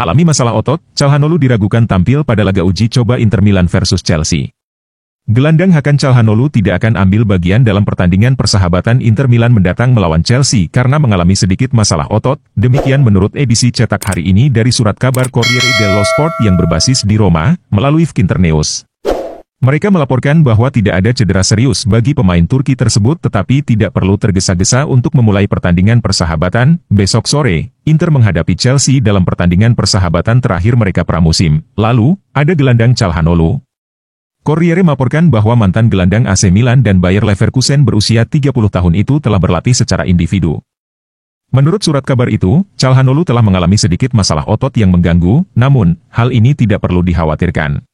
Alami masalah otot, Calhanoglu diragukan tampil pada laga uji coba Inter Milan versus Chelsea. Gelandang Hakan Calhanoglu tidak akan ambil bagian dalam pertandingan persahabatan Inter Milan mendatang melawan Chelsea karena mengalami sedikit masalah otot, demikian menurut edisi cetak hari ini dari surat kabar Corriere dello Sport yang berbasis di Roma, melalui Finternews. Mereka melaporkan bahwa tidak ada cedera serius bagi pemain Turki tersebut tetapi tidak perlu tergesa-gesa untuk memulai pertandingan persahabatan. Besok sore, Inter menghadapi Chelsea dalam pertandingan persahabatan terakhir mereka pramusim. Lalu, ada gelandang Calhanoglu. Corriere melaporkan bahwa mantan gelandang AC Milan dan Bayer Leverkusen berusia 30 tahun itu telah berlatih secara individu. Menurut surat kabar itu, Calhanoglu telah mengalami sedikit masalah otot yang mengganggu, namun, hal ini tidak perlu dikhawatirkan.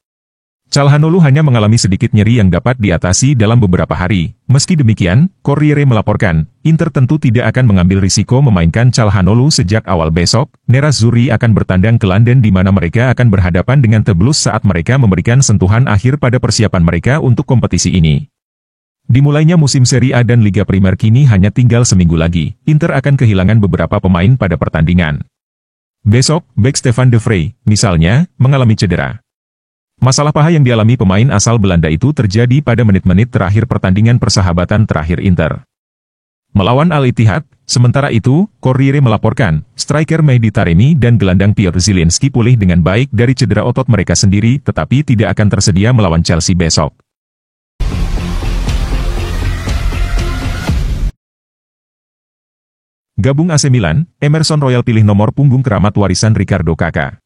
Calhanoglu hanya mengalami sedikit nyeri yang dapat diatasi dalam beberapa hari. Meski demikian, Corriere melaporkan, Inter tentu tidak akan mengambil risiko memainkan Calhanoglu sejak awal besok. Nerazzurri akan bertandang ke London di mana mereka akan berhadapan dengan The Blues saat mereka memberikan sentuhan akhir pada persiapan mereka untuk kompetisi ini. Dimulainya musim Serie A dan Liga Primer kini hanya tinggal seminggu lagi. Inter akan kehilangan beberapa pemain pada pertandingan. Besok, bek Stefan de Vrij, misalnya, mengalami cedera. Masalah paha yang dialami pemain asal Belanda itu terjadi pada menit-menit terakhir pertandingan persahabatan terakhir Inter melawan Al-Ittihad. Sementara itu, Corriere melaporkan, striker Mehdi Taremi dan gelandang Piotr Zielinski pulih dengan baik dari cedera otot mereka sendiri tetapi tidak akan tersedia melawan Chelsea besok. Gabung AC Milan, Emerson Royal pilih nomor punggung keramat warisan Ricardo Kakà.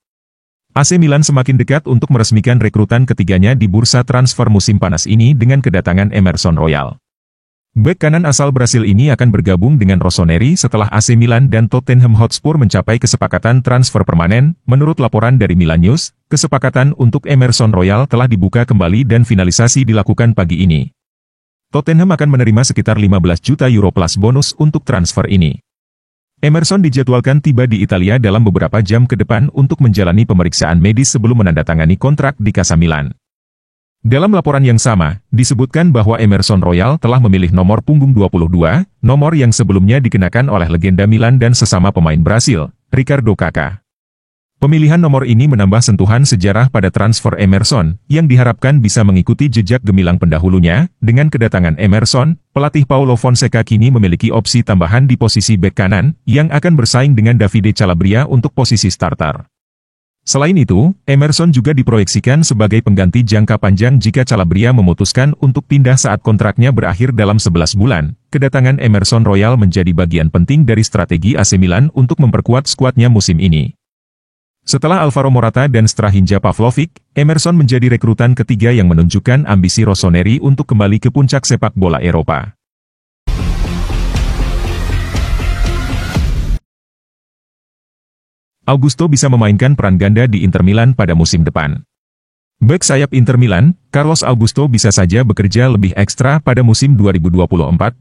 AC Milan semakin dekat untuk meresmikan rekrutan ketiganya di bursa transfer musim panas ini dengan kedatangan Emerson Royal. Bek kanan asal Brasil ini akan bergabung dengan Rossoneri setelah AC Milan dan Tottenham Hotspur mencapai kesepakatan transfer permanen. Menurut laporan dari Milan News, kesepakatan untuk Emerson Royal telah dibuka kembali dan finalisasi dilakukan pagi ini. Tottenham akan menerima sekitar 15 juta euro plus bonus untuk transfer ini. Emerson dijadwalkan tiba di Italia dalam beberapa jam ke depan untuk menjalani pemeriksaan medis sebelum menandatangani kontrak di Casa Milan. Dalam laporan yang sama, disebutkan bahwa Emerson Royal telah memilih nomor punggung 22, nomor yang sebelumnya dikenakan oleh legenda Milan dan sesama pemain Brasil, Ricardo Kakà. Pemilihan nomor ini menambah sentuhan sejarah pada transfer Emerson, yang diharapkan bisa mengikuti jejak gemilang pendahulunya. Dengan kedatangan Emerson, pelatih Paulo Fonseca kini memiliki opsi tambahan di posisi bek kanan, yang akan bersaing dengan Davide Calabria untuk posisi starter. Selain itu, Emerson juga diproyeksikan sebagai pengganti jangka panjang jika Calabria memutuskan untuk pindah saat kontraknya berakhir dalam 11 bulan. Kedatangan Emerson Royal menjadi bagian penting dari strategi AC Milan untuk memperkuat skuadnya musim ini. Setelah Alvaro Morata dan Strahinja Pavlovic, Emerson menjadi rekrutan ketiga yang menunjukkan ambisi Rossoneri untuk kembali ke puncak sepak bola Eropa. Augusto bisa memainkan peran ganda di Inter Milan pada musim depan. Bek sayap Inter Milan, Carlos Augusto bisa saja bekerja lebih ekstra pada musim 2024-25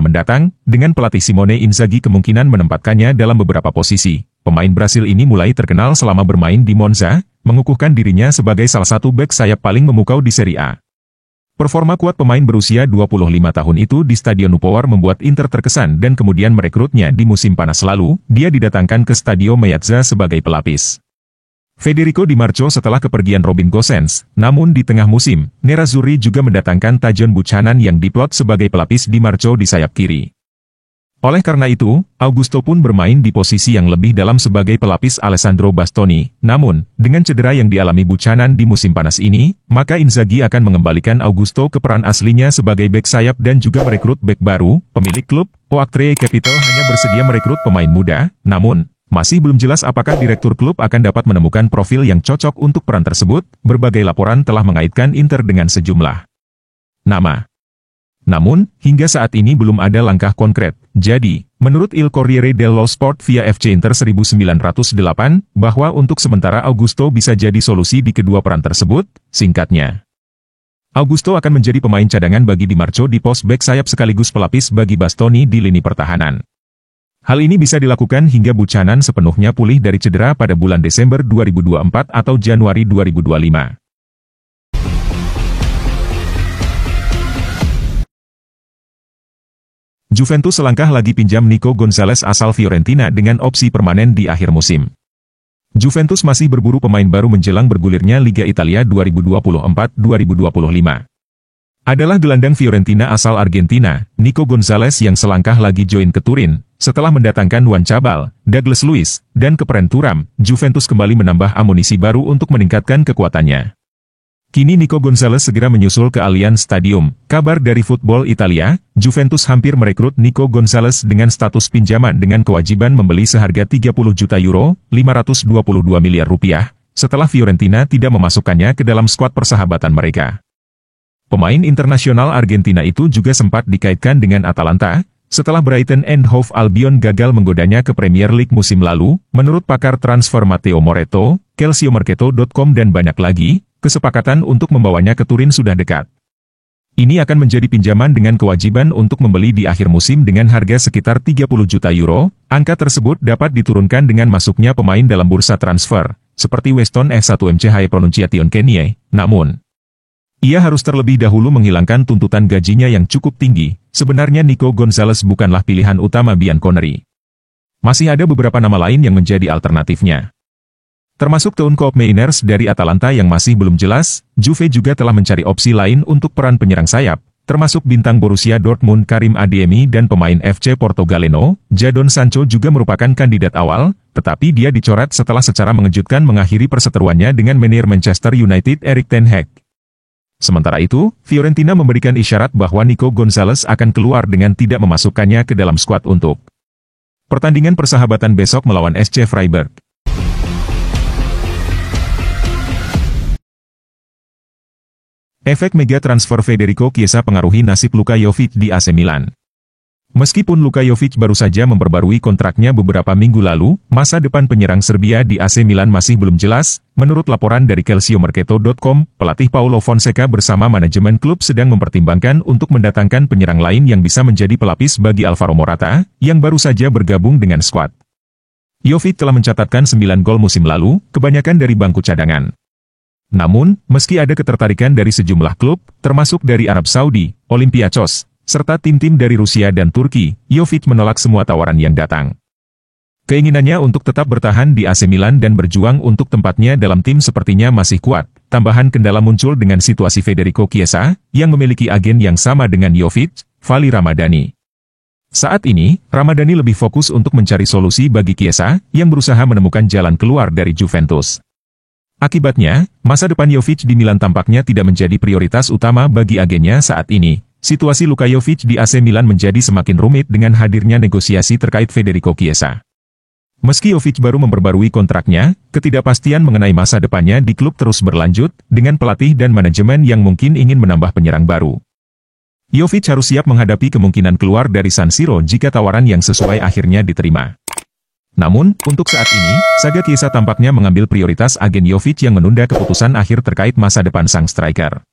mendatang, dengan pelatih Simone Inzaghi kemungkinan menempatkannya dalam beberapa posisi. Pemain Brasil ini mulai terkenal selama bermain di Monza, mengukuhkan dirinya sebagai salah satu bek sayap paling memukau di Serie A. Performa kuat pemain berusia 25 tahun itu di Stadio Nupower membuat Inter terkesan dan kemudian merekrutnya di musim panas lalu. Dia didatangkan ke Stadio Meazza sebagai pelapis Federico Di Marco setelah kepergian Robin Gosens. Namun di tengah musim, Nerazzurri juga mendatangkan Tajon Buchanan yang diplot sebagai pelapis Di Marco di sayap kiri. Oleh karena itu, Augusto pun bermain di posisi yang lebih dalam sebagai pelapis Alessandro Bastoni. Namun, dengan cedera yang dialami Buchanan di musim panas ini, maka Inzaghi akan mengembalikan Augusto ke peran aslinya sebagai bek sayap dan juga merekrut bek baru. Pemilik klub, Oaktree Capital hanya bersedia merekrut pemain muda, namun, masih belum jelas apakah direktur klub akan dapat menemukan profil yang cocok untuk peran tersebut. Berbagai laporan telah mengaitkan Inter dengan sejumlah nama. Namun, hingga saat ini belum ada langkah konkret. Jadi, menurut Il Corriere dello Sport via FC Inter 1908, bahwa untuk sementara Augusto bisa jadi solusi di kedua peran tersebut. Singkatnya, Augusto akan menjadi pemain cadangan bagi Di Marco di pos bek sayap sekaligus pelapis bagi Bastoni di lini pertahanan. Hal ini bisa dilakukan hingga Buchanan sepenuhnya pulih dari cedera pada bulan Desember 2024 atau Januari 2025. Juventus selangkah lagi pinjam Nico Gonzalez asal Fiorentina dengan opsi permanen di akhir musim. Juventus masih berburu pemain baru menjelang bergulirnya Liga Italia 2024-2025. Adalah gelandang Fiorentina asal Argentina, Nico Gonzalez yang selangkah lagi join ke Turin. Setelah mendatangkan Juan Cabal, Douglas Luiz, dan Kepren Thuram, Juventus kembali menambah amunisi baru untuk meningkatkan kekuatannya. Kini Nico Gonzalez segera menyusul ke Allianz Stadium. Kabar dari Football Italia, Juventus hampir merekrut Nico Gonzalez dengan status pinjaman dengan kewajiban membeli seharga 30 juta euro, 522 miliar rupiah, setelah Fiorentina tidak memasukkannya ke dalam skuad persahabatan mereka. Pemain internasional Argentina itu juga sempat dikaitkan dengan Atalanta, setelah Brighton and Hove Albion gagal menggodanya ke Premier League musim lalu, menurut pakar transfer Matteo Moretto, Calciomercato.com dan banyak lagi, kesepakatan untuk membawanya ke Turin sudah dekat. Ini akan menjadi pinjaman dengan kewajiban untuk membeli di akhir musim dengan harga sekitar 30 juta euro, angka tersebut dapat diturunkan dengan masuknya pemain dalam bursa transfer, seperti Weston F1 High Pronunciation Kenie, namun ia harus terlebih dahulu menghilangkan tuntutan gajinya yang cukup tinggi. Sebenarnya Nico Gonzalez bukanlah pilihan utama Bianconeri. Masih ada beberapa nama lain yang menjadi alternatifnya. Termasuk Teunkop Mainers dari Atalanta yang masih belum jelas, Juve juga telah mencari opsi lain untuk peran penyerang sayap, termasuk bintang Borussia Dortmund Karim Adeyemi dan pemain FC Porto Galeno. Jadon Sancho juga merupakan kandidat awal, tetapi dia dicoret setelah secara mengejutkan mengakhiri perseteruannya dengan manajer Manchester United Erik ten Hag. Sementara itu, Fiorentina memberikan isyarat bahwa Nico Gonzalez akan keluar dengan tidak memasukkannya ke dalam skuad untuk pertandingan persahabatan besok melawan SC Freiburg. Efek mega transfer Federico Chiesa pengaruhi nasib Luka Jovic di AC Milan. Meskipun Luka Jovic baru saja memperbarui kontraknya beberapa minggu lalu, masa depan penyerang Serbia di AC Milan masih belum jelas. Menurut laporan dari Calciomercato.com, pelatih Paulo Fonseca bersama manajemen klub sedang mempertimbangkan untuk mendatangkan penyerang lain yang bisa menjadi pelapis bagi Alvaro Morata, yang baru saja bergabung dengan skuad. Jovic telah mencatatkan 9 gol musim lalu, kebanyakan dari bangku cadangan. Namun, meski ada ketertarikan dari sejumlah klub, termasuk dari Arab Saudi, Olympiacos, serta tim-tim dari Rusia dan Turki, Jovic menolak semua tawaran yang datang. Keinginannya untuk tetap bertahan di AC Milan dan berjuang untuk tempatnya dalam tim sepertinya masih kuat. Tambahan kendala muncul dengan situasi Federico Chiesa, yang memiliki agen yang sama dengan Jovic, Vali Ramadani. Saat ini, Ramadani lebih fokus untuk mencari solusi bagi Chiesa, yang berusaha menemukan jalan keluar dari Juventus. Akibatnya, masa depan Jovic di Milan tampaknya tidak menjadi prioritas utama bagi agennya saat ini. Situasi Luka Jovic di AC Milan menjadi semakin rumit dengan hadirnya negosiasi terkait Federico Chiesa. Meski Jovic baru memperbarui kontraknya, ketidakpastian mengenai masa depannya di klub terus berlanjut, dengan pelatih dan manajemen yang mungkin ingin menambah penyerang baru. Jovic harus siap menghadapi kemungkinan keluar dari San Siro jika tawaran yang sesuai akhirnya diterima. Namun, untuk saat ini, saga Chiesa tampaknya mengambil prioritas agen Jovic yang menunda keputusan akhir terkait masa depan sang striker.